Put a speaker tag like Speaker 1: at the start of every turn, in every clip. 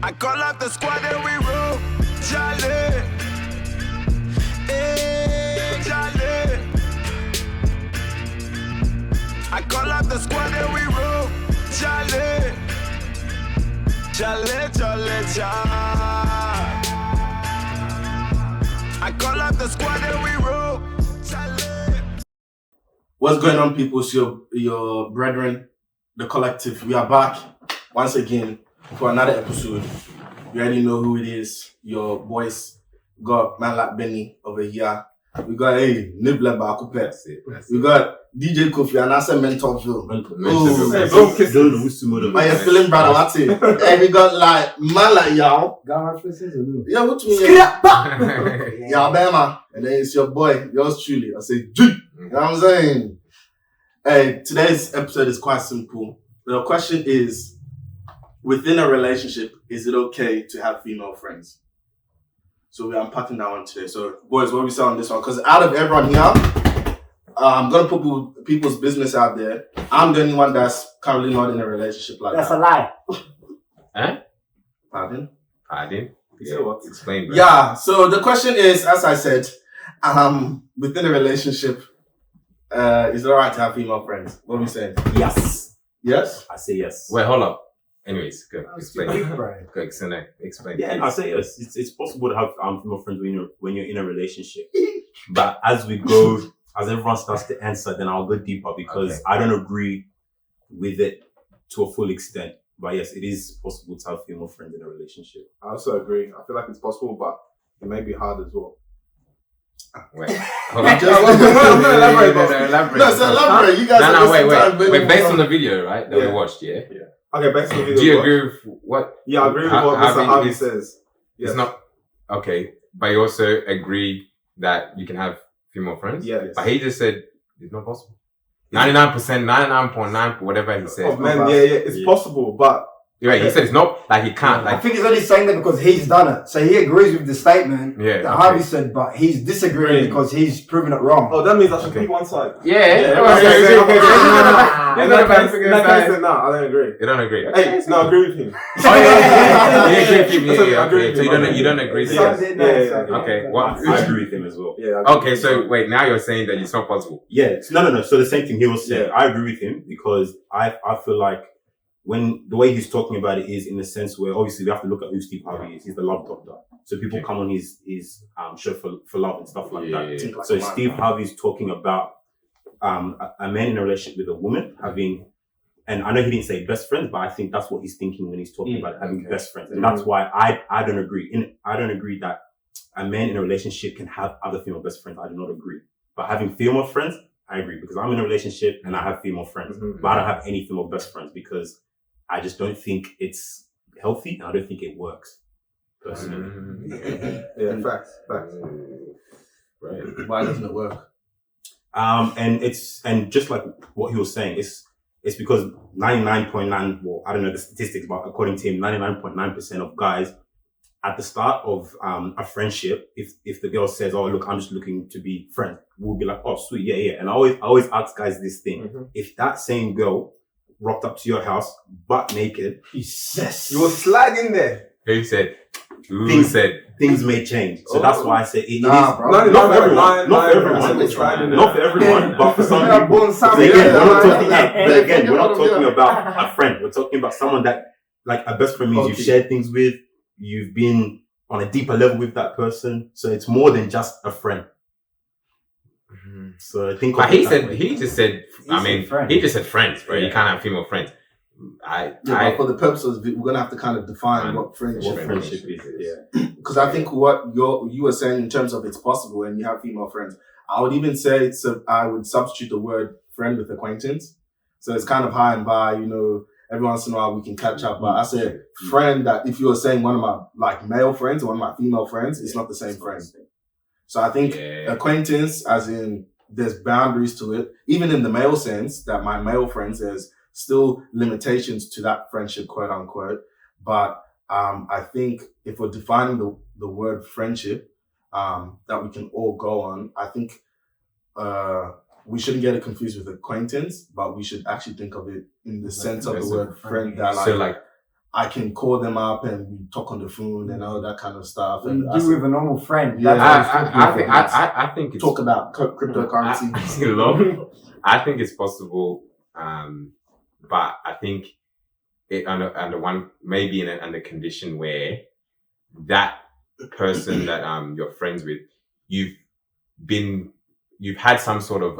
Speaker 1: I call up the squad and we roll. Jolly. Hey, jolly. I call up the squad and we roll. Jolly. Jolly, jolly, jolly. I call up the squad and we roll. Jolly.
Speaker 2: What's going on, people? It's your brethren, the collective. We are back once again for another episode. You already know who it is. Your boys. We got man like Benny over here. We got Nibbler Bakupet. We got DJ Kofi and Asa Mentorville. Oh, you're feeling brother, what's it? And we got like man like y'all. Yeah, what you mean? Yeah, Bama. And then it's your boy, yours truly. I say, G. You know what I'm saying? Hey, today's episode is quite simple. The question is, within a relationship, is it okay to have female friends? So we're unpacking that one today. So, boys, what we say on this one? Because out of everyone here, I'm going to put people's business out there. I'm the only one that's currently not in a relationship like
Speaker 3: that's
Speaker 2: that.
Speaker 3: That's a lie.
Speaker 2: Huh? Pardon?
Speaker 4: Yeah, what? Explain, bro.
Speaker 2: Yeah, so the question is, as I said, within a relationship, is it alright to have female friends? What are we saying?
Speaker 3: Yes.
Speaker 2: Yes?
Speaker 3: I say yes.
Speaker 4: Wait, hold up. Anyways, go explain.
Speaker 3: Go
Speaker 4: Explain.
Speaker 5: Yeah, I say yes. It's possible to have female friends when you're in a relationship. But as we go, as everyone starts to answer, then I'll go deeper because I don't agree with it to a full extent. But yes, it is possible to have female friends in a relationship.
Speaker 6: I also agree. I feel like it's possible, but it may be hard as well.
Speaker 4: Wait, hold on.
Speaker 2: Elaborate. No, so elaborate. You guys
Speaker 4: wait. Based on the video, right, that we watched, yeah?
Speaker 6: Okay, based on the video.
Speaker 4: Do you agree with what?
Speaker 6: Yeah, I agree with what Mr. Harvey says.
Speaker 4: It's not okay, but you also agree that you can have female friends.
Speaker 6: Yeah,
Speaker 4: but he just said it's not possible. 99%, 99.9, whatever he said.
Speaker 6: Oh man, it's possible, but
Speaker 4: right, he said it's not like he can't.
Speaker 3: I think he's only saying that because he's done it. So he agrees with the statement that Harvey said, but he's disagreeing because he's proven it wrong.
Speaker 6: Oh, that means I should pick one side.
Speaker 3: Okay.
Speaker 6: No, I don't agree.
Speaker 4: You don't agree?
Speaker 6: Hey, no, I agree with him.
Speaker 4: You agree with him. So you don't agree with him. Okay.
Speaker 5: I agree with him as well.
Speaker 6: Yeah.
Speaker 4: Okay, so wait, now you're saying that it's not possible.
Speaker 5: Yeah. No. So the same thing he was saying. I agree with him because I feel like when the way he's talking about it is in the sense where obviously we have to look at who Steve Harvey is. He's the love doctor. So people come on his show for love and stuff like that.
Speaker 2: Like
Speaker 5: so Steve Harvey's talking about a man in a relationship with a woman having, and I know he didn't say best friends, but I think that's what he's thinking when he's talking about having best friends. And that's why I don't agree. I don't agree that a man in a relationship can have other female best friends. I do not agree. But having female friends, I agree because I'm in a relationship and I have female friends. But I don't have any female best friends because I just don't think it's healthy and I don't think it works personally.
Speaker 6: Yeah, facts.
Speaker 2: Right. Why doesn't it work?
Speaker 5: And just like what he was saying, it's because 99.9, well, I don't know the statistics, but according to him, 99.9% of guys at the start of a friendship, if the girl says, "Oh, look, I'm just looking to be friends," we'll be like, "Oh, sweet, yeah." And I always ask guys this thing: if that same girl rocked up to your house butt naked,
Speaker 3: Jesus,
Speaker 6: You were slagging there.
Speaker 4: Who said?
Speaker 5: Things may change. So that's why I say it is
Speaker 3: bro.
Speaker 5: not for everyone. Not for everyone, but for some people. So again, we're not talking about a friend. We're talking about someone that, like, a best friend means you've shared things with, you've been on a deeper level with that person. So it's more than just a friend. So I think.
Speaker 4: But he just said friends, bro. You can't have female friends.
Speaker 2: But for the purposes, we're gonna have to kind of define what friendship
Speaker 5: is.
Speaker 2: Yeah, because I think what you were saying in terms of it's possible and you have female friends, I would even say I would substitute the word friend with acquaintance. So it's kind of high and by, every once in a while we can catch up. But I say friend, that if you were saying one of my like male friends or one of my female friends, it's not the same friend. So I think acquaintance, as in there's boundaries to it, even in the male sense that my male friends, there's still limitations to that friendship, quote unquote. But I think if we're defining the word friendship that we can all go on, I think we shouldn't get it confused with acquaintance, but we should actually think of it in the sense of the word friend. That I can call them up and we talk on the phone and all that kind of stuff.
Speaker 3: And
Speaker 2: And
Speaker 3: do with a normal friend.
Speaker 2: Yeah.
Speaker 4: I think it's
Speaker 2: talk about cryptocurrency.
Speaker 4: I think it's possible, but I think it under one maybe in under condition where that person that you're friends with, you've had some sort of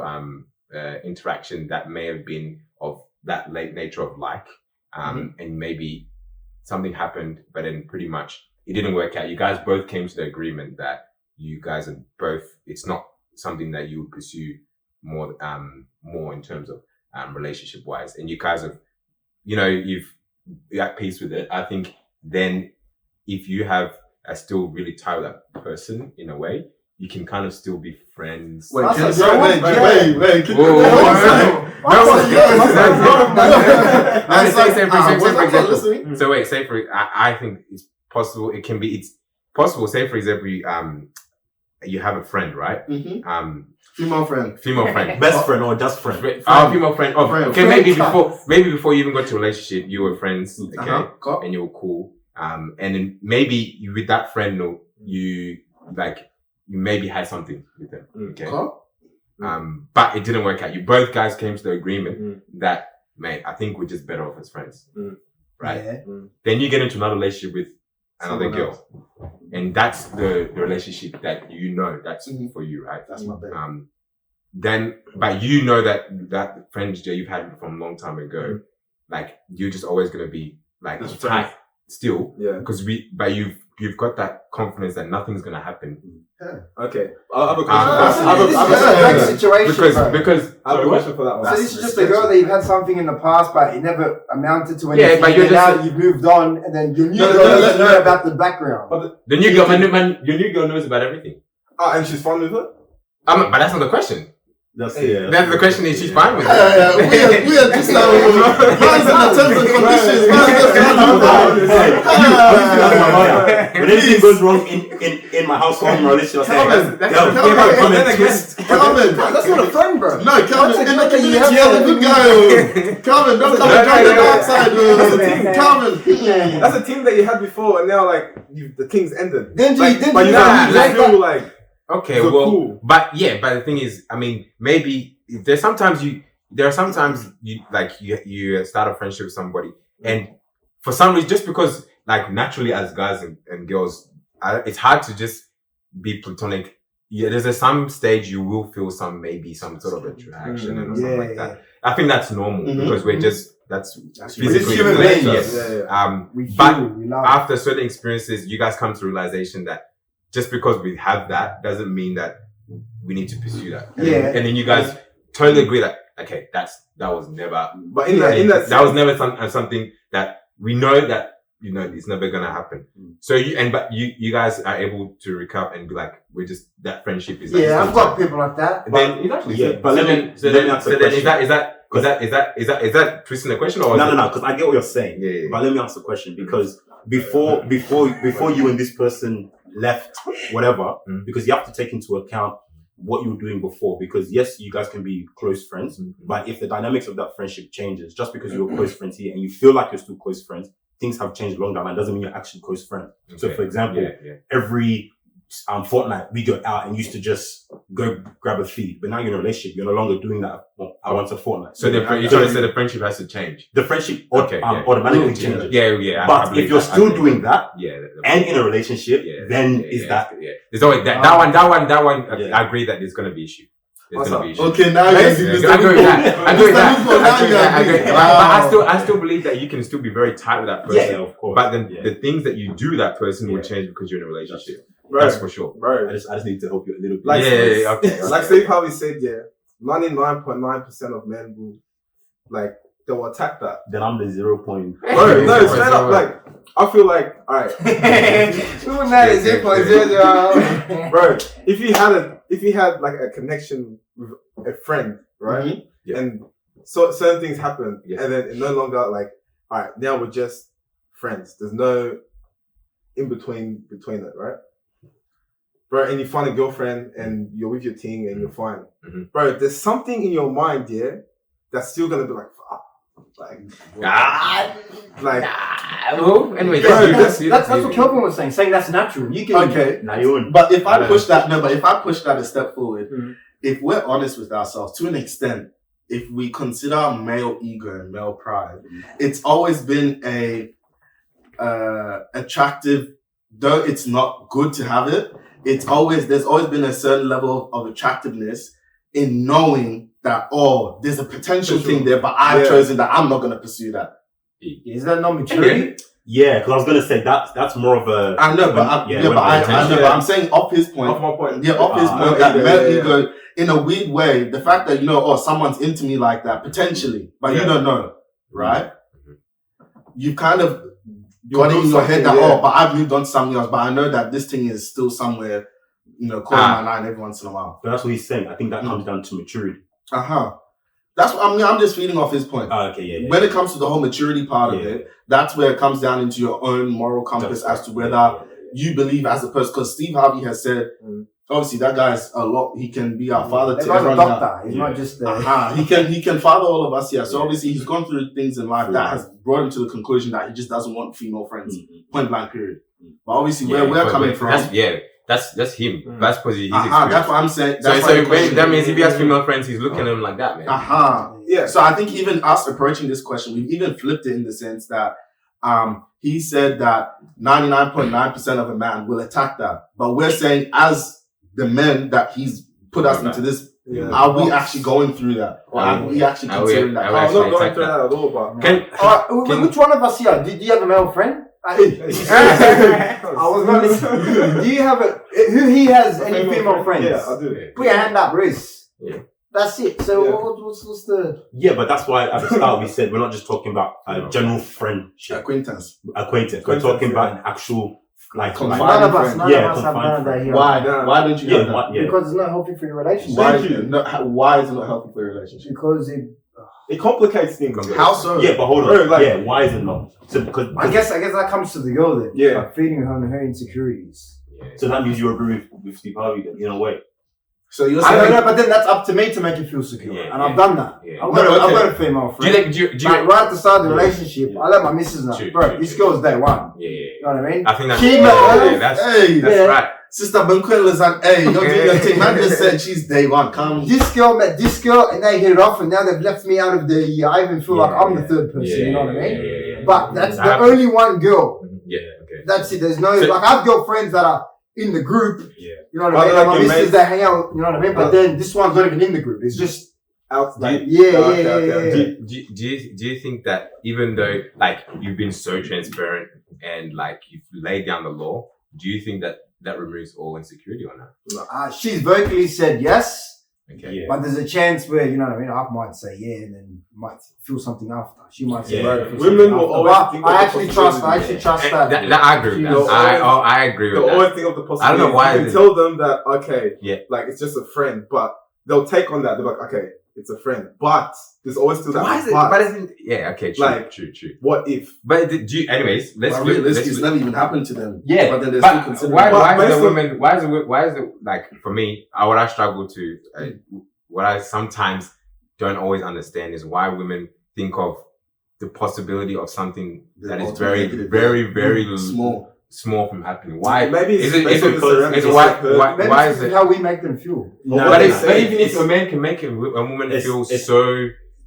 Speaker 4: interaction that may have been of that late nature of like, and maybe something happened, but then pretty much it didn't work out. You guys both came to the agreement that you guys are both, it's not something that you would pursue more in terms of relationship wise, and you guys have, you're at peace with it. I think then if you have a still really tied with that person in a way, you can kind of still be friends.
Speaker 2: Wait,
Speaker 3: Say for
Speaker 4: example. So wait, say for I think it's possible. It's possible. Say for example, you have a friend, right?
Speaker 2: Female friend,
Speaker 5: best friend or just friend.
Speaker 4: Female friend. Oh,
Speaker 2: friend.
Speaker 4: Okay, maybe before you even got to a relationship, you were friends, okay, and you were cool. And then maybe you with that friend, you maybe had something with them, okay. But it didn't work out. You both guys came to the agreement that, mate, I think we're just better off as friends, right?
Speaker 3: Yeah.
Speaker 4: Then you get into another relationship with another girl, and that's the relationship that that's for you, right?
Speaker 2: That's my baby.
Speaker 4: Then, but you know that friends that you've had from a long time ago, like you're just always gonna be like tight still, because you've got that confidence that nothing's gonna happen.
Speaker 6: Okay, I have a question.
Speaker 3: This is a great situation,
Speaker 4: because
Speaker 6: I have a question for that one.
Speaker 3: So this is just a girl that you've had something in the past, but it never amounted to anything.
Speaker 4: Yeah, but
Speaker 3: now you've moved on, and then your new girl doesn't know about the background.
Speaker 4: But the new girl, your new girl knows about everything.
Speaker 6: And she's fine with it?
Speaker 4: But that's not the question.
Speaker 5: That's
Speaker 4: the question is she's fine with it.
Speaker 2: We are just now. Man's in the terms and conditions.
Speaker 5: When anything goes wrong in my household, in my relationship, I say,
Speaker 2: Calvin,
Speaker 3: That's not a friend, bro.
Speaker 2: no, Calvin, in the
Speaker 3: That's a
Speaker 2: community,
Speaker 3: good
Speaker 2: you're the good guy. Calvin, don't come and join the dark side. Calvin.
Speaker 6: That's a team that you had before, and now the things ended.
Speaker 3: Then
Speaker 6: but
Speaker 3: you
Speaker 6: now you just feel like
Speaker 4: okay,
Speaker 6: so
Speaker 4: well,
Speaker 6: cool.
Speaker 4: but the thing is, I mean, maybe there are sometimes you start a friendship with somebody, and for some reason, just because naturally as guys and girls, it's hard to just be platonic. Yeah, there's some stage you will feel some sort of attraction and something like that. I think that's normal because we're just that's physically
Speaker 3: human beings.
Speaker 4: But after certain experiences, you guys come to realization that just because we have that doesn't mean that we need to pursue that. And then you guys totally agree that okay, that was never.
Speaker 6: But that
Speaker 4: was never something that we know that it's never gonna happen. So you guys are able to recover and be like, we're just that friendship is.
Speaker 3: I've got people like that.
Speaker 4: Then
Speaker 5: but let me answer the question.
Speaker 4: Is that twisting the question or
Speaker 5: no? Because I get what you're saying.
Speaker 4: Yeah.
Speaker 5: But let me answer the question because before you and this person left, whatever, because you have to take into account what you were doing before. Because yes, you guys can be close friends, but if the dynamics of that friendship changes, just because you were close friends here and you feel like you're still close friends, things have changed long down. That doesn't mean you're actually close friends. Okay. So, for example, every fortnight we go out and used to just go grab a feed, but now you're in a relationship. You're no longer doing that once a fortnight.
Speaker 4: So the friendship has to change.
Speaker 5: The friendship automatically changes.
Speaker 4: Yeah.
Speaker 5: But if you're still doing that, and in a relationship, then that.
Speaker 4: There's always that one. I agree that there's going to be issue.
Speaker 2: Okay, now
Speaker 4: I agree with that. But I still believe that you can still be very tight with that person.
Speaker 5: Yeah, of course.
Speaker 4: But then the things that you do that person will change because you're in a relationship.
Speaker 6: Right.
Speaker 4: That's for sure.
Speaker 6: Right.
Speaker 5: I just need to help you a little bit.
Speaker 6: Okay. Like Steve Harvey said, 99.9% of men will they'll attack that.
Speaker 5: Then I'm the 0.
Speaker 6: No, straight up. I feel like, all right. Bro, if you had a connection with a friend, right? And so certain things happen, and then it no longer all right, now we're just friends. There's no in between it, right? Bro, and you find a girlfriend and you're with your team and you're fine. Bro, there's something in your mind, that's still gonna be like,
Speaker 4: Well, anyway,
Speaker 3: that's what Kelvin was saying that's natural. You can
Speaker 2: Okay.
Speaker 5: Now you wouldn't.
Speaker 2: But if I push that a step forward, if we're honest with ourselves to an extent, if we consider male ego and male pride, it's always been a attractive, though it's not good to have it. There's always been a certain level of attractiveness in knowing that, there's a potential thing there, but I've chosen that I'm not going to pursue that.
Speaker 3: Is that not maturity?
Speaker 5: Yeah, because I was gonna say that's more of a.
Speaker 2: I know, but I'm saying off his point.
Speaker 6: Off my point.
Speaker 2: Yeah, off his point. That male ego, in a weird way, the fact that someone's into me like that potentially, but you don't know, right? You've kind of got it in your head that but I've moved on to something else, but I know that this thing is still somewhere, calling my line every once in a while.
Speaker 5: But that's what he's saying. I think that comes down to maturity.
Speaker 2: That's what I'm just feeding off his point.
Speaker 5: Okay,
Speaker 2: When it comes to the whole maturity part of it, that's where it comes down into your own moral compass as to whether you believe as a person. Because Steve Harvey has said, obviously that guy's a lot. He can be our father to everyone.
Speaker 3: He's not just
Speaker 2: he can father all of us. So obviously he's gone through things in life that has brought him to the conclusion that he just doesn't want female friends. Point blank. Period. But obviously where we're coming from.
Speaker 4: That's him. That's because he's
Speaker 2: that's what I'm saying.
Speaker 4: So that means if he has female friends, he's looking at them like that, man.
Speaker 2: Yeah. So I think even us approaching this question, we've even flipped it in the sense that he said that 99.9% of a man will attack that. But we're saying as the men that he's put us into this, are we actually going through that? Or are we actually considering that?
Speaker 6: I'm not going through that at all, but...
Speaker 3: which one of us here? Do you have a male friend? I was going to say, do you have who he has any female friends?
Speaker 6: Yeah, I do.
Speaker 3: Put your hand up, Reese.
Speaker 4: Yeah.
Speaker 3: That's it. So what's the...
Speaker 5: Yeah, but that's why at the start we said we're not just talking about general friendship.
Speaker 2: Acquaintance.
Speaker 5: We're talking about an actual...
Speaker 3: None of us have done that here.
Speaker 2: Why don't you do that?
Speaker 3: Because it's not healthy for your relationship.
Speaker 2: Why is it not healthy for your relationship?
Speaker 3: Because
Speaker 6: it complicates things.
Speaker 2: How so?
Speaker 5: Yeah, but hold on. Why is it not? So because
Speaker 3: I guess that comes to the girl then.
Speaker 6: Yeah.
Speaker 3: Like feeding her insecurities.
Speaker 5: So that means you agree with Steve Harvey then, in a way.
Speaker 2: So you're
Speaker 3: I
Speaker 2: saying...
Speaker 3: don't know, but then that's up to me to make you feel secure. And I've done that.
Speaker 4: Yeah.
Speaker 3: I've got a female friend.
Speaker 4: Do you
Speaker 3: right at the start of the relationship, I let my missus know. This girl's day one.
Speaker 4: Yeah.
Speaker 3: You know what I mean?
Speaker 4: I think that's
Speaker 2: that's
Speaker 4: right.
Speaker 2: Sister Bunquilla's like, hey, you're doing your thing. Man just said she's day one. Come.
Speaker 3: This girl met this girl and they hit it off and now they've left me out of the year. I even feel like I'm the third person, you know what I mean?
Speaker 4: Yeah.
Speaker 3: But that's the only one girl.
Speaker 4: Yeah, okay.
Speaker 3: That's it. There's no, I have girlfriends that are in the group.
Speaker 5: Yeah.
Speaker 3: You know what I mean? Like my missus, they hang out, you know what I mean? But then this one's not even in the group. It's just
Speaker 6: outside.
Speaker 4: Do you think that even though like you've been so transparent and like you've laid down the law, do you think that removes all insecurity or not?
Speaker 3: She's vocally said yes.
Speaker 4: Okay.
Speaker 5: Yeah.
Speaker 3: But there's a chance where, you know what I mean, I might say yeah and then might feel something after. She might say
Speaker 6: women will always think
Speaker 3: I actually trust that.
Speaker 4: I agree with that. I agree with that.
Speaker 6: They'll always think of the possibility.
Speaker 4: I don't know why.
Speaker 6: You can tell them that,
Speaker 4: yeah,
Speaker 6: like it's just a friend, but they'll take on that. They're like, okay, it's a friend, but there's always still that.
Speaker 4: Why is it? But isn't, yeah, okay, true.
Speaker 6: What if?
Speaker 4: But do you, anyways, let's
Speaker 2: it's never even happened to them.
Speaker 4: Yeah,
Speaker 2: but then they're still considering.
Speaker 4: Why is it like for me? What I struggle to, what I sometimes don't always understand is why women think of the possibility of something that is very, very, very small from happening. Why?
Speaker 6: Maybe
Speaker 4: is it why is it
Speaker 3: how we make them feel?
Speaker 4: But even if a man can make a woman feel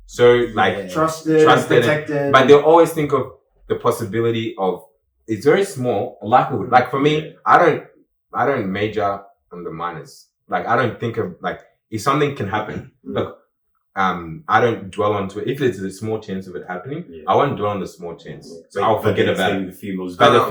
Speaker 4: so like
Speaker 3: trusted, protected,
Speaker 4: but they'll always think of the possibility of it's very small likelihood. Like for me, I don't major on the minors. Like I don't think of like if something can happen. Look, I don't dwell onto it. If there's a small chance of it happening, I won't dwell on the small chance. So I'll forget about it.
Speaker 5: The females,
Speaker 4: but the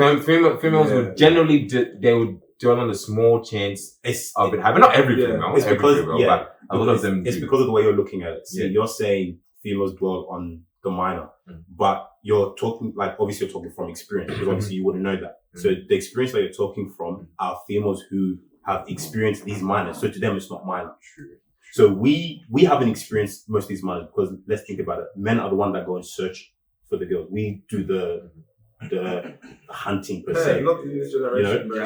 Speaker 4: females would generally they would dwell on the small chance of it happening. Not every female,
Speaker 5: it's because
Speaker 4: but a lot of them.
Speaker 5: It's because of the way you're looking at it. See, you're saying females dwell on the minor, but you're talking like obviously you're talking from experience because obviously you wouldn't know that. So the experience that you're talking from are females who have experienced these minors. So to them, it's not minor. True. So we haven't experienced most of these minors because let's think about it. Men are the ones that go and search for the girls. We do the hunting per se.
Speaker 6: Not in this generation.
Speaker 5: You know?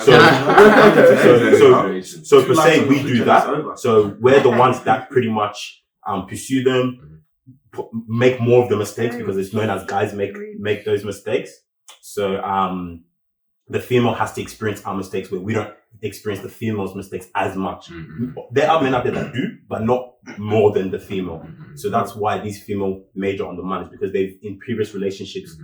Speaker 5: So per se we do that. So we're the ones that pretty much pursue them, make more of the mistakes because it's known as guys make those mistakes. So the female has to experience our mistakes where we don't experience the female's mistakes as much. There are men out there that do, but not more than the female. So that's why these female major on the man is because they've in previous relationships,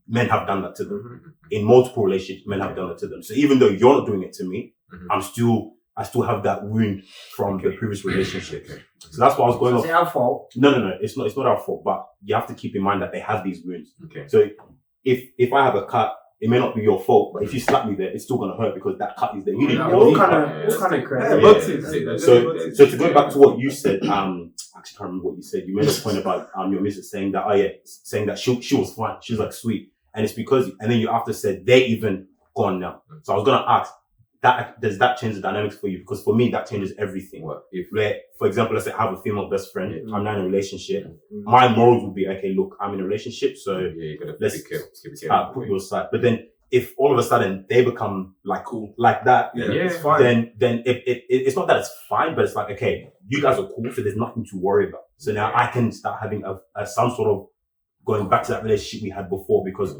Speaker 5: men have done that to them. In multiple relationships, men have done it to them. So even though you're not doing it to me, I still have that wound from the previous relationship. So that's what I was going on.
Speaker 3: It's our fault.
Speaker 5: No. It's not our fault, but you have to keep in mind that they have these wounds.
Speaker 4: Okay.
Speaker 5: So if I have a cut, it may not be your fault, but if you slap me there, it's still gonna hurt because that cut is there. You didn't
Speaker 3: What kind of crazy?
Speaker 5: So to go back to what you said, actually can't remember what you said. You made a point about your missus saying that she was fine. She was like sweet, and it's because and then you after said they're even gone now. So I was gonna ask. Does that change the dynamics for you? Because for me, that changes everything.
Speaker 4: What?
Speaker 5: For example, let's say I have a female best friend, I'm now in a relationship. My morals would be, okay, look, I'm in a relationship, so
Speaker 4: you gotta
Speaker 5: let's
Speaker 4: put
Speaker 5: your aside. But then if all of a sudden they become like cool like that,
Speaker 6: it's fine.
Speaker 5: then it's not that it's fine, but it's like, okay, you guys are cool, so there's nothing to worry about. So now I can start having a some sort of going back to that relationship we had before because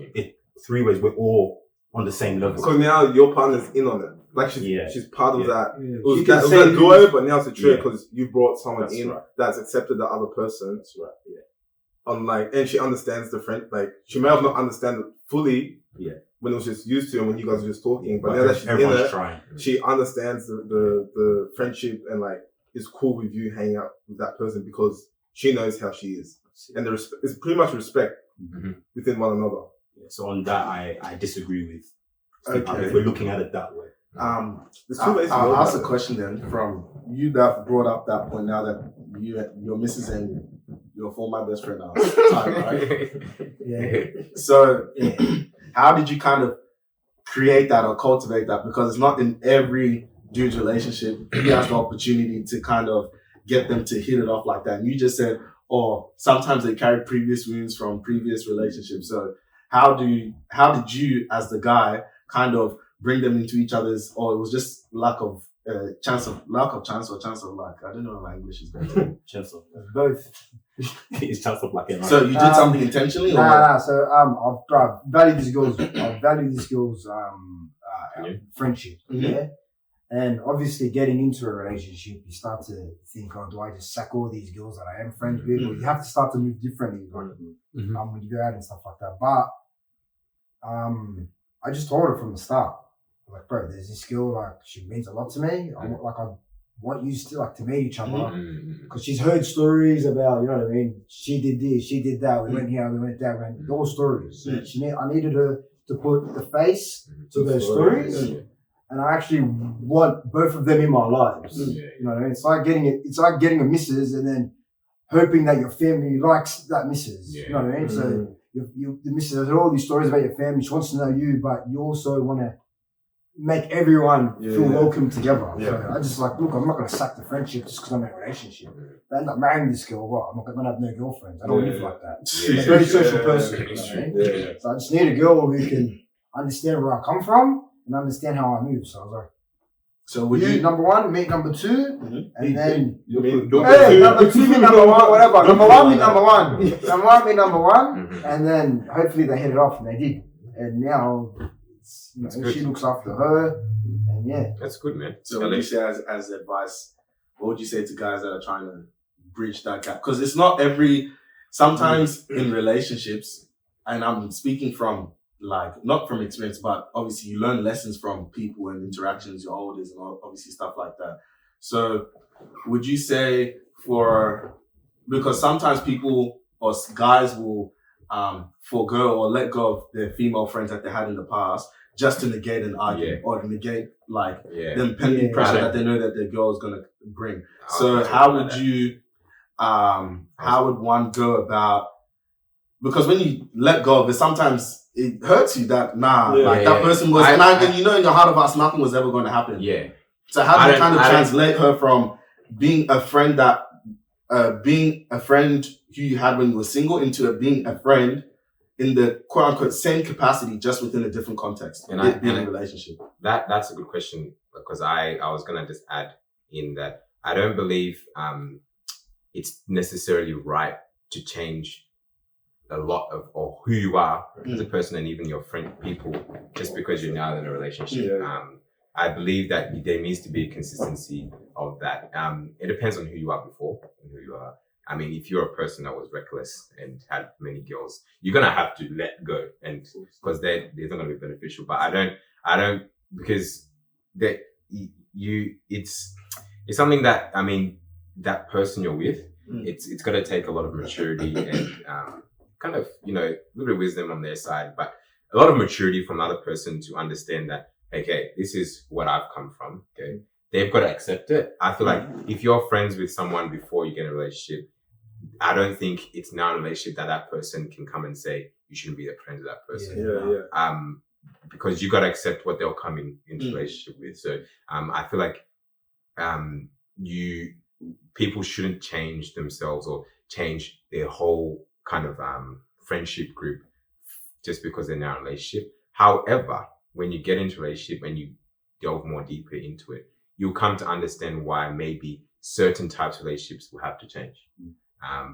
Speaker 5: three ways we're all on the same level.
Speaker 6: Because now your partner's in on it. Like she's part of that.
Speaker 3: Yeah.
Speaker 6: It was
Speaker 3: She can
Speaker 6: that
Speaker 3: say
Speaker 6: joy, but now it's a trigger because you brought someone in
Speaker 5: right.
Speaker 6: that's accepted the other person.
Speaker 5: That's right. Yeah.
Speaker 6: Unlike, and she understands the friend. Like she may have not understand it fully.
Speaker 5: Yeah.
Speaker 6: When it was just used to and when you guys were just talking, but now that she's in
Speaker 5: everyone's
Speaker 6: it,
Speaker 5: trying.
Speaker 6: she understands the friendship and like is cool with you hanging out with that person because she knows how she is, and it's pretty much respect within one another.
Speaker 5: Yeah, so on that, I disagree with.
Speaker 2: Okay.
Speaker 5: If we're looking at it that way.
Speaker 6: There's two ways to
Speaker 2: I'll
Speaker 6: go
Speaker 2: ask
Speaker 6: about
Speaker 2: a
Speaker 6: it.
Speaker 2: question then from you that brought up that point now that your missus and your former best friend are tight, right?
Speaker 3: Yeah.
Speaker 2: So how did you kind of create that or cultivate that? Because it's not in every dude's relationship he has the opportunity to kind of get them to hit it off like that. And you just said, sometimes they carry previous wounds from previous relationships. So how did you as the guy kind of bring them into each other's, or it was just lack of chance or chance of luck? I don't know if my English is better.
Speaker 5: Chance of
Speaker 3: Both.
Speaker 5: it's chance of luck.
Speaker 2: So you did something intentionally, or
Speaker 3: Nah. So I've valued these girls. Friendship. Yeah. And obviously, getting into a relationship, you start to think, do I just sack all these girls that I am friends with? Or you have to start to move differently, like, when you go out and stuff like that. But I just told her from the start, like, bro, there's this girl, like, she means a lot to me. I want you to to meet each other because she's heard stories about, you know what I mean? She did this, she did that. We went here, we went there, those stories. I needed her to put the face to those stories. And I actually want both of them in my lives. You know what I mean? It's like getting a missus and then hoping that your family likes that missus. You know what I mean? So the missus has all these stories about your family. She wants to know you, but you also want to make everyone feel welcome together. So I just look, I'm not going to sack the friendship just because I'm in a relationship. If I end up marrying this girl, I'm not going to have no girlfriends. I don't live like that. I'm a very social person. You know what I mean? So I just need a girl who can understand where I come from and understand how I move. So I was like,
Speaker 2: so would
Speaker 3: you
Speaker 2: you
Speaker 3: number one, meet number two, and then
Speaker 6: number
Speaker 3: two, meet number one, whatever. Number one, meet number one. Number one, meet number one, and then hopefully they hit it off, and they did. And now, she looks after her, and
Speaker 4: that's good, man.
Speaker 2: So what would you say as advice? What would you say to guys that are trying to bridge that gap? Because it's not sometimes in relationships, and I'm speaking from not from experience, but obviously you learn lessons from people and interactions, your elders and obviously stuff like that. So would you say because sometimes people or guys will forgo or let go of their female friends that they had in the past just to negate an argument or to negate the impending pressure that they know that their girl is going to bring. So how would you, how would one go about, because when you let go of it, sometimes it hurts you that that person was, and you know in your heart of hearts nothing was ever going to happen. Yeah. So how do you kind of translate her from being a friend who you had when you were single into being a friend in the quote unquote same capacity, just within a different context, being in a relationship?
Speaker 4: That's a good question, because I was gonna just add in that I don't believe it's necessarily right to change a lot of or who you are as a person and even your people just because you're now in a relationship. I believe that there needs to be a consistency of that. It depends on who you are before and who you are. I mean, if you're a person that was reckless and had many girls, you're gonna have to let go, and because they're not gonna be beneficial. But I don't because that it's something that I mean that person you're with, it's gonna take a lot of maturity and kind of a little bit of wisdom on their side, but a lot of maturity from the other person to understand that okay, this is what I've come from. Okay, they've got to accept it. I feel like if you're friends with someone before you get in a relationship, I don't think it's now in a relationship that person can come and say you shouldn't be friends with that person. Because you got to accept what they're coming into relationship with. So I feel like people shouldn't change themselves or change their whole kind of friendship group just because they're now in a relationship. However, when you get into a relationship and you delve more deeper into it, you'll come to understand why maybe certain types of relationships will have to change.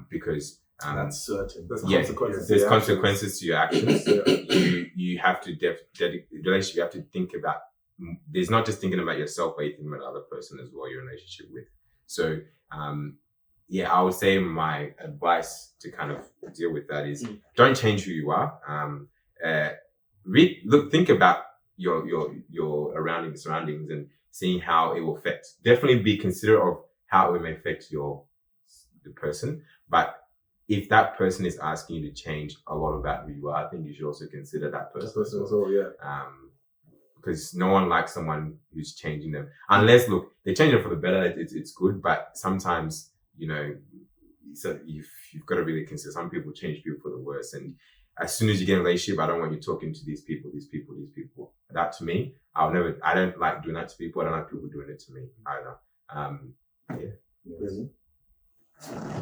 Speaker 4: Because
Speaker 2: that's certain.
Speaker 4: There's consequences to your actions. You have to relationship. You have to think about. There's not just thinking about yourself, but you think about the other person as well. You're in a relationship with. So I would say my advice to kind of deal with that is don't change who you are. Think about your surroundings and seeing how it will affect. Definitely be considerate of how it may affect the person, but if that person is asking you to change a lot about who you are, I think you should also consider that person as well. Because no one likes someone who's changing them, unless they change it for the better. It's good, but sometimes so you've got to really consider. Some people change people for the worse, and as soon as you get in a relationship, I don't want you talking to these people. That to me, I don't like doing that to people. I don't like people doing it to me either.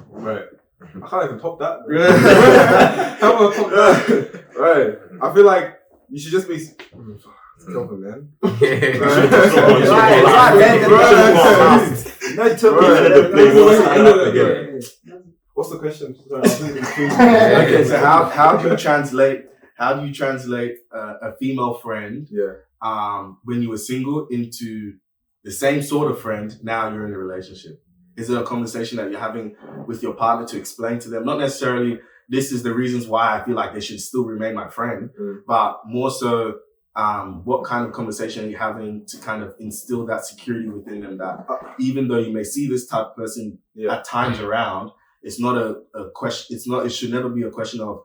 Speaker 6: Right. I can't even top that. How am I top that? Right. I feel like you should just be. Girlfriend, man. What's the question?
Speaker 2: Okay, so how do you translate a female friend when you were single into the same sort of friend now you're in a relationship? Is it a conversation that you're having with your partner to explain to them? Not necessarily this is the reasons why I feel like they should still remain my friend, but more so what kind of conversation are you having to kind of instill that security within them that even though you may see this type of person at times around, it's not a question. It should never be a question of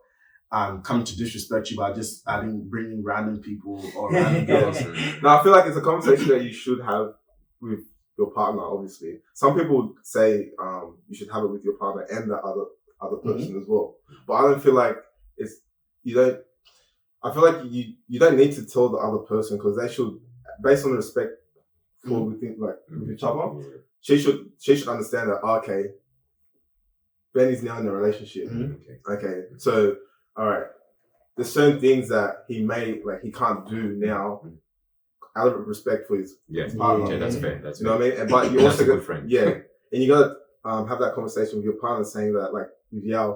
Speaker 2: coming to disrespect you by just bringing random people or random girls.
Speaker 6: No, I feel like it's a conversation that you should have with your partner. Obviously, some people say you should have it with your partner and the other person as well. But I don't feel like I feel like you don't need to tell the other person because they should, based on the respect for with each other, she should understand that okay, Ben is now in a relationship. Okay, so all right, there's certain things that he can't do now out of respect for his partner.
Speaker 4: Yeah, that's fair. That's fair.
Speaker 6: What I mean? But you also
Speaker 4: a good friend.
Speaker 6: Yeah, and you gotta have that conversation with your partner, saying that with Yao,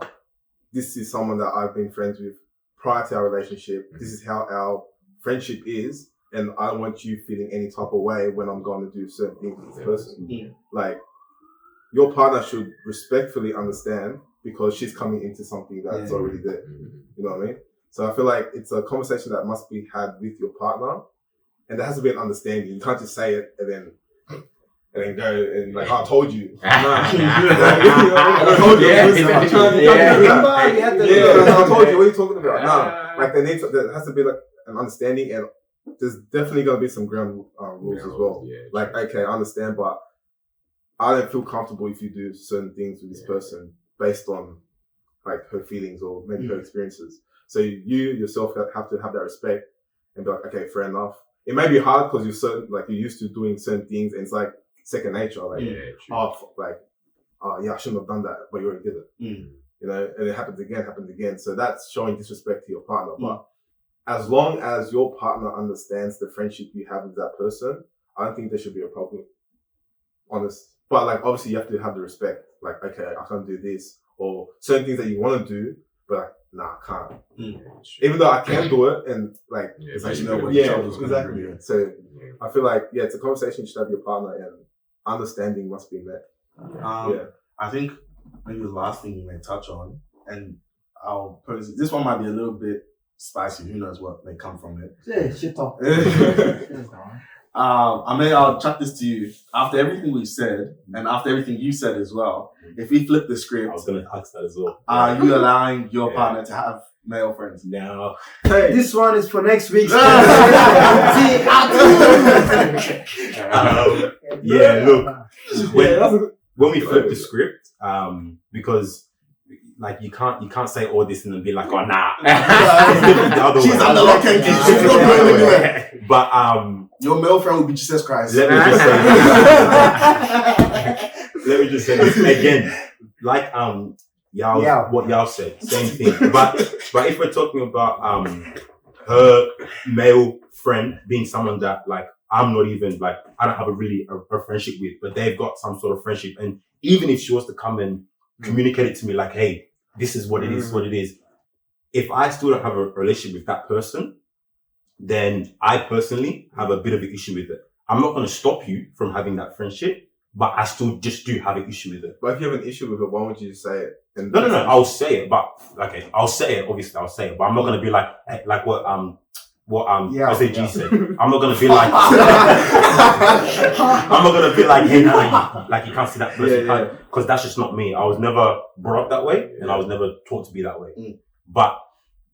Speaker 6: this is someone that I've been friends with prior to our relationship. This is how our friendship is, and I don't want you feeling any type of way when I'm going to do certain things with this person. Your partner should respectfully understand because she's coming into something that's already there. You know what I mean? So I feel like it's a conversation that must be had with your partner, and there has to be an understanding. You can't just say it and then go and I told you. I told you. I told you. What are you talking about? No, there has to be an understanding, and there's definitely gonna be some ground rules as well. Okay, I understand, but I don't feel comfortable if you do certain things with this person based on her feelings or maybe her experiences. So you yourself have to have that respect and be like, okay, fair enough. It may be hard because you're used to doing certain things, and it's second nature. I shouldn't have done that, but you already did it. And it happens again. So that's showing disrespect to your partner. But as long as your partner understands the friendship you have with that person, I don't think there should be a problem. Honest. But obviously you have to have the respect like, okay, I can't do this, or certain things that you want to do, but like, nah, I can't. Even though I can do it, and like,
Speaker 2: it's like, you know what your shoulders gonna do.
Speaker 6: So I feel like, it's a conversation you should have with your partner, and understanding must be met.
Speaker 2: I think maybe the last thing you may touch on, and I'll pose this one might be a little bit spicy. Who knows what may come from it?
Speaker 3: Yeah, shit talk.
Speaker 2: I'll chuck this to you. After everything we've said, and after everything you said as well, if we flip the script,
Speaker 5: I was going to ask that as well.
Speaker 2: Are you allowing your partner to have male friends?
Speaker 5: No.
Speaker 3: Hey, this one is for next week's.
Speaker 5: Yeah, look, when we flip the script, because like you can't say all this and then be like, oh nah.
Speaker 2: She's under lock and key. She's not going anywhere.
Speaker 5: But
Speaker 2: your male friend will be Jesus Christ.
Speaker 5: Let me just say this again. Like what Yao said, same thing. But if we're talking about her male friend being someone that like I'm not even like I don't have a friendship with, but they've got some sort of friendship, and even if she was to come and communicate it to me like, hey, this is what it is, what it is. If I still don't have a relationship with that person, then I personally have a bit of an issue with it. I'm not going to stop you from having that friendship, but I still just do have an issue with it.
Speaker 6: But if you have an issue with it, why would you say it?
Speaker 5: No, I'll say it, but okay, I'll say it, obviously I'll say it, but I'm not going to be like, hey, like what SAG said. I'm not going to be like, I'm not going to be like, hey, like you can't see that person, because that's just not me. I was never brought up that way, and I was never taught to be that way. But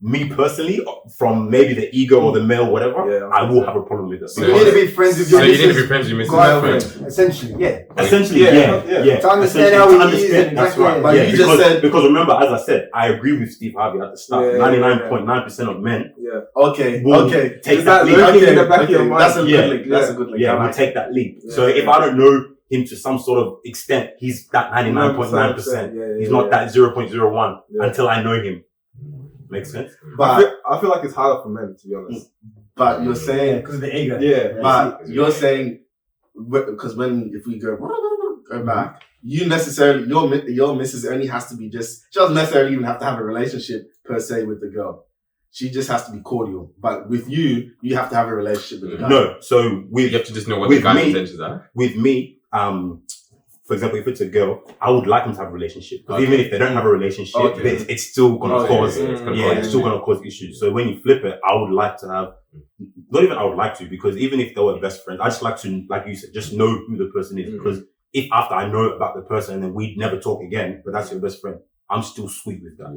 Speaker 5: me personally, from maybe the ego or the male, whatever, I will have a problem with it.
Speaker 3: So you need to be friends with your
Speaker 4: you need to be friends with your
Speaker 3: girlfriend. Essentially, yeah. To understand how we use it.
Speaker 5: That's right.
Speaker 2: But you just said,
Speaker 5: because remember, as I said, I agree with Steve Harvey at the start. 99.9% of men.
Speaker 2: Okay.
Speaker 5: Take that leap.
Speaker 2: That's a good link. That's a good link.
Speaker 5: Yeah, we take that leap. So if I don't know him to some sort of extent, he's that 99.9%. He's not that 0.01 until I know him. Makes sense.
Speaker 6: But I feel like it's harder for men, to be honest.
Speaker 2: But you're saying
Speaker 3: because of the ego.
Speaker 6: Yeah.
Speaker 2: But you're saying because if we go back, you necessarily your missus only has to be she doesn't necessarily even have to have a relationship per se with the girl. She just has to be cordial. But with you have to have a relationship with the guy.
Speaker 5: No. So you
Speaker 4: have to just know what the guy's intentions are.
Speaker 5: With me, for example, if it's a girl, I would like them to have a relationship. Because even if they don't have a relationship, it's still going to cause, it's still going to cause issues. So when you flip it, I would like to have, not even I would like to, because even if they were best friends, I just like to, like you said, just know who the person is. Because if after I know about the person and then we never talk again, but that's your best friend, I'm still sweet with that.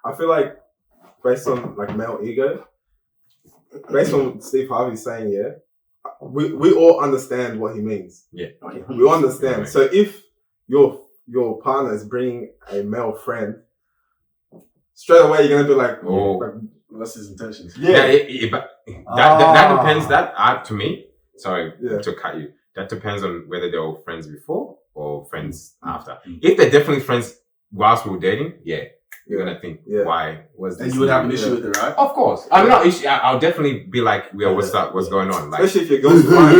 Speaker 6: I feel like based on like male ego, based on Steve Harvey saying, we all understand what he means.
Speaker 4: Yeah.
Speaker 6: Okay. We understand. Right. So if your partner is bringing a male friend, straight away you're gonna be like, what's his intentions?
Speaker 4: That depends. To me, sorry to cut you. That depends on whether they were friends before or friends after. If they're definitely friends whilst we were dating, you're gonna think, why was this?
Speaker 2: And you would have an issue with it, right?
Speaker 4: Of course. I'm not issue. I'll definitely be like, what's up? What's going on? Like,
Speaker 6: especially if your girl's fine.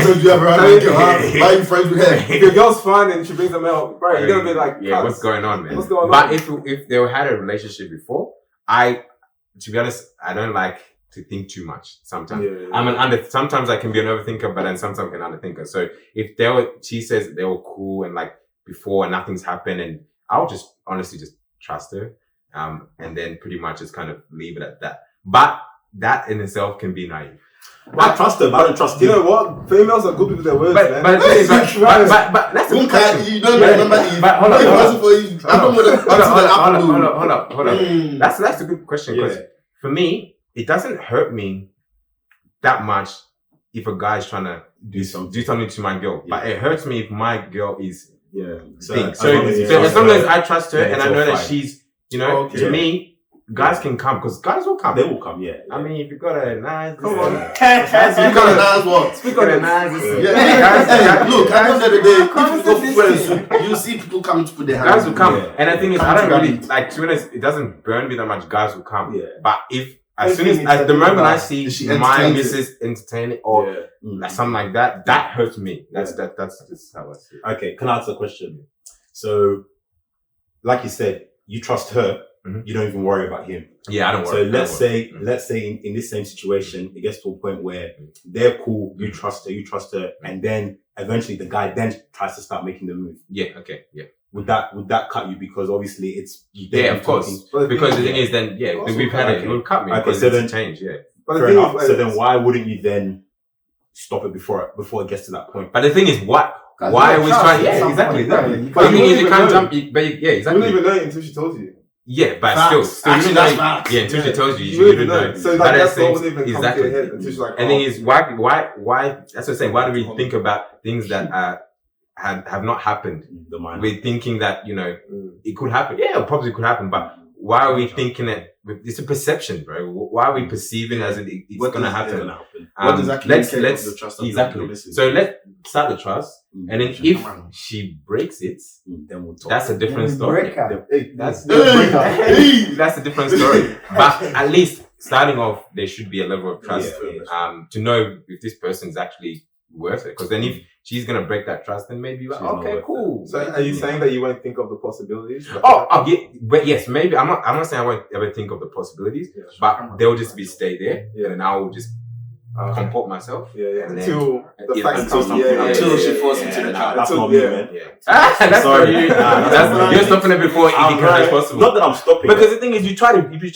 Speaker 2: So you ever why are you friends with her?
Speaker 6: If your girl's fine and she brings them out, bro, you're gonna be like,
Speaker 4: what's going on, man?
Speaker 6: What's going on?
Speaker 4: But if they had a relationship before, to be honest, I don't like to think too much sometimes. Sometimes I can be an overthinker, but then sometimes I'm an underthinker. So if she says they were cool and like before and nothing's happened, and I'll just honestly just trust her. And then pretty much just kind of leave it at that. But that in itself can be naive.
Speaker 5: I trust her, but I don't trust you.
Speaker 6: You know what? Females are good with their words, man.
Speaker 4: But that's a good question.
Speaker 2: You don't remember Eve.
Speaker 4: But hold
Speaker 2: on.
Speaker 4: That's a good question, because for me, it doesn't hurt me that much if a guy is trying to do something to my girl. But it hurts me if my girl is So as long as I trust her and I know that she's, to me, guys can come, because guys will come.
Speaker 5: They will come,
Speaker 4: I mean, if you got a nice,
Speaker 2: come on. You got a nice what?
Speaker 4: Speak on a nice.
Speaker 2: Look, at the end of the day, if you go friends, you see people coming to put their hands.
Speaker 4: Guys will come, and the thing is, I don't really like. To be honest, it doesn't burn me that much. Guys will come, but as the moment I see my missus entertaining or something like that, that hurts me. That's just how I see it.
Speaker 5: Okay, can I answer a question? So, like you said, you trust her.
Speaker 4: Mhm.
Speaker 5: You don't even worry about him.
Speaker 4: Yeah, I don't
Speaker 5: So
Speaker 4: worry.
Speaker 5: let's say in this same situation, it gets to a point where they're cool. You trust her, and then eventually the guy then tries to start making the move.
Speaker 4: Yeah, okay, yeah.
Speaker 5: Would that cut you? Because obviously it's
Speaker 4: Yeah, of course. Because the thing is then, yeah, we've had it. It will cut me because
Speaker 5: so
Speaker 4: it's
Speaker 5: then
Speaker 4: a change, yeah.
Speaker 6: But
Speaker 5: Fair
Speaker 6: the thing
Speaker 5: enough.
Speaker 6: is,
Speaker 5: So then why wouldn't you then stop it before it gets to that point?
Speaker 4: But the thing is, why
Speaker 3: Guys,
Speaker 4: are
Speaker 3: you
Speaker 4: we
Speaker 3: don't
Speaker 4: trying?
Speaker 3: trust
Speaker 4: Yeah,
Speaker 3: at some
Speaker 4: exactly,
Speaker 3: point,
Speaker 4: exactly.
Speaker 3: yeah, you
Speaker 4: But the
Speaker 6: can't
Speaker 4: thing is, you
Speaker 6: even
Speaker 4: can't
Speaker 6: know.
Speaker 4: jump. But yeah,
Speaker 6: you wouldn't
Speaker 4: exactly.
Speaker 6: even know it until she told you.
Speaker 4: Yeah, but
Speaker 2: Facts.
Speaker 4: still,
Speaker 2: Actually,
Speaker 4: you
Speaker 2: that's
Speaker 4: know,
Speaker 2: facts.
Speaker 4: yeah, until she tells you,
Speaker 6: You
Speaker 4: you
Speaker 6: wouldn't
Speaker 4: wouldn't
Speaker 6: know.
Speaker 4: know.
Speaker 6: So like
Speaker 4: But
Speaker 6: that's
Speaker 4: at
Speaker 6: what
Speaker 4: the
Speaker 6: wouldn't even
Speaker 4: same-
Speaker 6: come to your head until she's like,
Speaker 4: And the thing is, why? That's what I'm saying. Why do we think about things that have not happened?
Speaker 5: The mind.
Speaker 4: We're thinking that it could happen. Yeah, it probably could happen. But why are we thinking it? It's a perception, bro. Why are we perceiving as it's
Speaker 2: What
Speaker 4: gonna
Speaker 2: does-
Speaker 4: happen?
Speaker 2: yeah. What does that
Speaker 4: let's
Speaker 2: communicate of the trust of
Speaker 4: exactly.
Speaker 2: your missus?
Speaker 4: So let's start the trust, and then
Speaker 2: Come
Speaker 4: if
Speaker 2: on.
Speaker 4: she breaks it,
Speaker 5: Then we'll talk.
Speaker 4: that's a different story.
Speaker 3: Break up.
Speaker 4: That's
Speaker 2: Hey!
Speaker 4: that's a different story. But at least starting off, there should be a level of trust to know if this person is actually worth it. Because then if she's gonna break that trust, then maybe you're like,
Speaker 5: She's not
Speaker 4: okay,
Speaker 5: worth
Speaker 4: cool.
Speaker 6: So are you saying that you won't think of the possibilities?
Speaker 4: Yeah, but yes, maybe I'm not saying I won't ever think of the possibilities, but they'll just stay there, and then I will just comport myself.
Speaker 6: Yeah.
Speaker 4: And then-
Speaker 6: Until the
Speaker 4: yeah,
Speaker 6: facts
Speaker 4: until
Speaker 6: come.
Speaker 4: something-
Speaker 2: until she falls into the trap.
Speaker 5: That's
Speaker 6: Until-
Speaker 5: not me,
Speaker 6: yeah.
Speaker 5: man.
Speaker 4: That's
Speaker 5: Sorry.
Speaker 4: for you.
Speaker 5: That's not
Speaker 4: You're
Speaker 5: me.
Speaker 4: stopping it before it
Speaker 5: I'm
Speaker 4: becomes
Speaker 5: right.
Speaker 4: possible.
Speaker 5: Not that I'm stopping.
Speaker 4: Because the thing is, if you try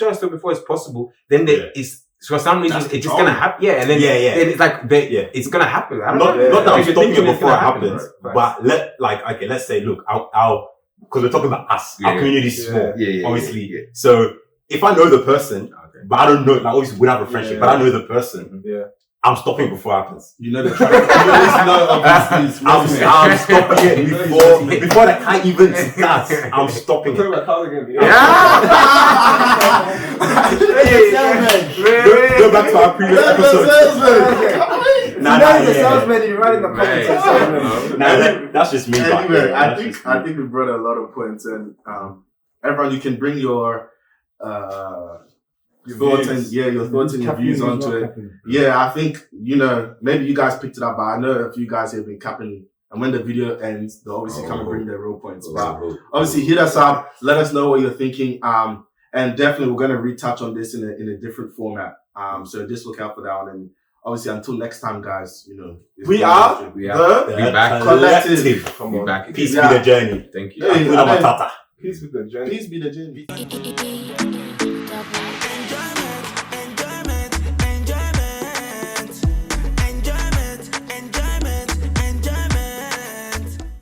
Speaker 4: to stop before it's possible, then there is for some reason
Speaker 2: That's
Speaker 4: it's just
Speaker 2: wrong.
Speaker 4: gonna happen. Yeah, and then then it's like it's gonna happen. I don't
Speaker 5: not,
Speaker 4: know.
Speaker 5: not that I'm
Speaker 4: If you're
Speaker 5: stopping it
Speaker 4: thinking it's
Speaker 5: before it
Speaker 4: gonna happen,
Speaker 5: happens,
Speaker 4: bro.
Speaker 5: but let's say, look, I'll because we're talking about us, our community is small, obviously.
Speaker 4: Yeah.
Speaker 5: So if I know the person, but I don't know, like obviously we don't have a friendship, but I know the person, I'm stopping before it happens.
Speaker 2: You know the trap. You always know of these
Speaker 5: I'm stopping it before the cat even starts. I'm stopping it. Go back to our previous episode. That's just me.
Speaker 2: Anyway, I think we brought a lot of points, and everyone, you can bring your thoughts and your thoughts and your views onto it. Yeah, I think maybe you guys picked it up, but I know a few guys have been capping. And when the video ends, they'll obviously come and bring their real points. But obviously, hit us up. Let us know what you're thinking. And definitely, we're gonna retouch on this in a different format. So just look out for that one. And obviously, until next time, guys.
Speaker 6: We are
Speaker 5: The
Speaker 4: back.
Speaker 5: collective.
Speaker 6: Come
Speaker 4: Be
Speaker 6: on.
Speaker 4: back.
Speaker 5: Peace be the journey.
Speaker 4: Thank you.
Speaker 2: Hey,
Speaker 5: Hakuna Matata.
Speaker 6: Peace with the journey.
Speaker 2: Peace be the journey.
Speaker 7: Double.